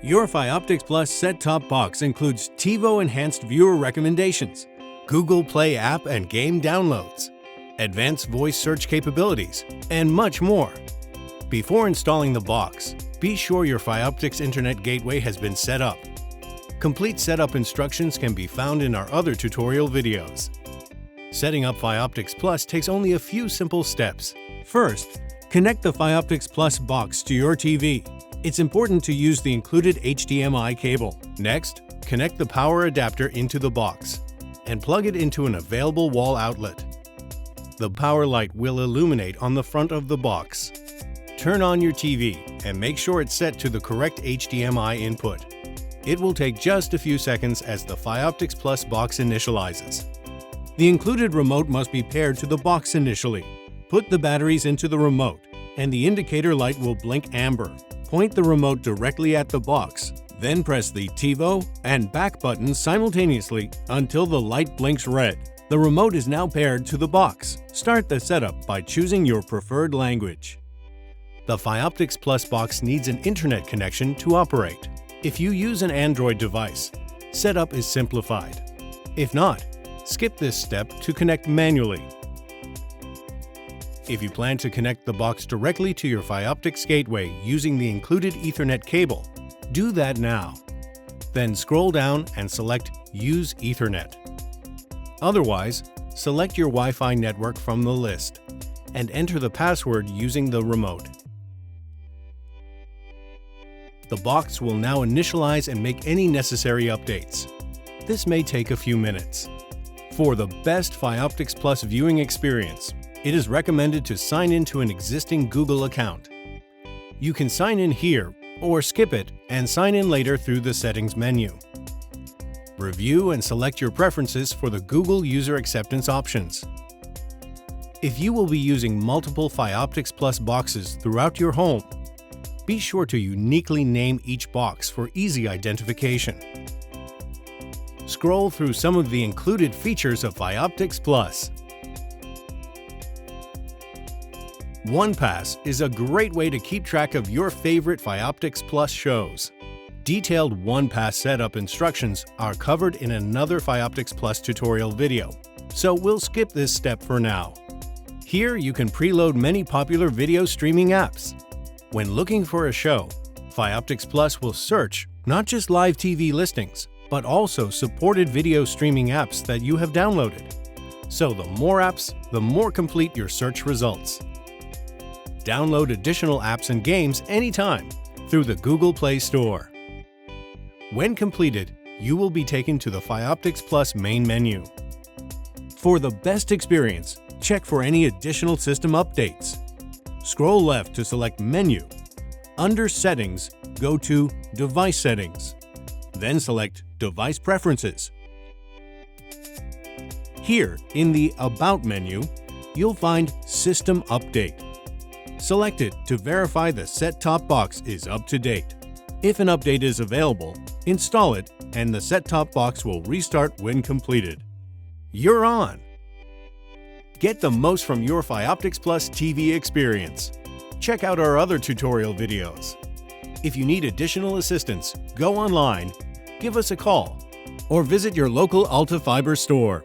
Your Fioptics Plus set-top box includes TiVo Enhanced Viewer Recommendations, Google Play app and game downloads, advanced voice search capabilities, and much more. Before installing the box, be sure your Fioptics Internet Gateway has been set up. Complete setup instructions can be found in our other tutorial videos. Setting up Fioptics Plus takes only a few simple steps. First, connect the Fioptics Plus box to your TV. It's important to use the included HDMI cable. Next, connect the power adapter into the box and plug it into an available wall outlet. The power light will illuminate on the front of the box. Turn on your TV and make sure it's set to the correct HDMI input. It will take just a few seconds as the Fioptics Plus box initializes. The included remote must be paired to the box initially. Put the batteries into the remote, and the indicator light will blink amber. Point the remote directly at the box, then press the TiVo and back buttons simultaneously until the light blinks red. The remote is now paired to the box. Start the setup by choosing your preferred language. The Fioptics Plus box needs an internet connection to operate. If you use an Android device, setup is simplified. If not, skip this step to connect manually. If you plan to connect the box directly to your Fioptics gateway using the included Ethernet cable, do that now. Then scroll down and select Use Ethernet. Otherwise, select your Wi-Fi network from the list and enter the password using the remote. The box will now initialize and make any necessary updates. This may take a few minutes. For the best Fioptics Plus viewing experience, it is recommended to sign in to an existing Google account. You can sign in here or skip it and sign in later through the Settings menu. Review and select your preferences for the Google User Acceptance options. If you will be using multiple Fioptics Plus boxes throughout your home, be sure to uniquely name each box for easy identification. Scroll through some of the included features of Fioptics Plus. OnePass is a great way to keep track of your favorite Fioptics Plus shows. Detailed OnePass setup instructions are covered in another Fioptics Plus tutorial video, so we'll skip this step for now. Here you can preload many popular video streaming apps. When looking for a show, Fioptics Plus will search not just live TV listings, but also supported video streaming apps that you have downloaded. So the more apps, the more complete your search results. Download additional apps and games anytime through the Google Play Store. When completed, you will be taken to the Fioptics Plus main menu. For the best experience, check for any additional system updates. Scroll left to select Menu. Under Settings, go to Device Settings. Then select Device Preferences. Here, in the About menu, you'll find System Update. Select it to verify the set-top box is up to date. If an update is available, install it and the set-top box will restart when completed. You're on! Get the most from your Fioptics Plus TV experience. Check out our other tutorial videos. If you need additional assistance, go online, give us a call, or visit your local altafiber store.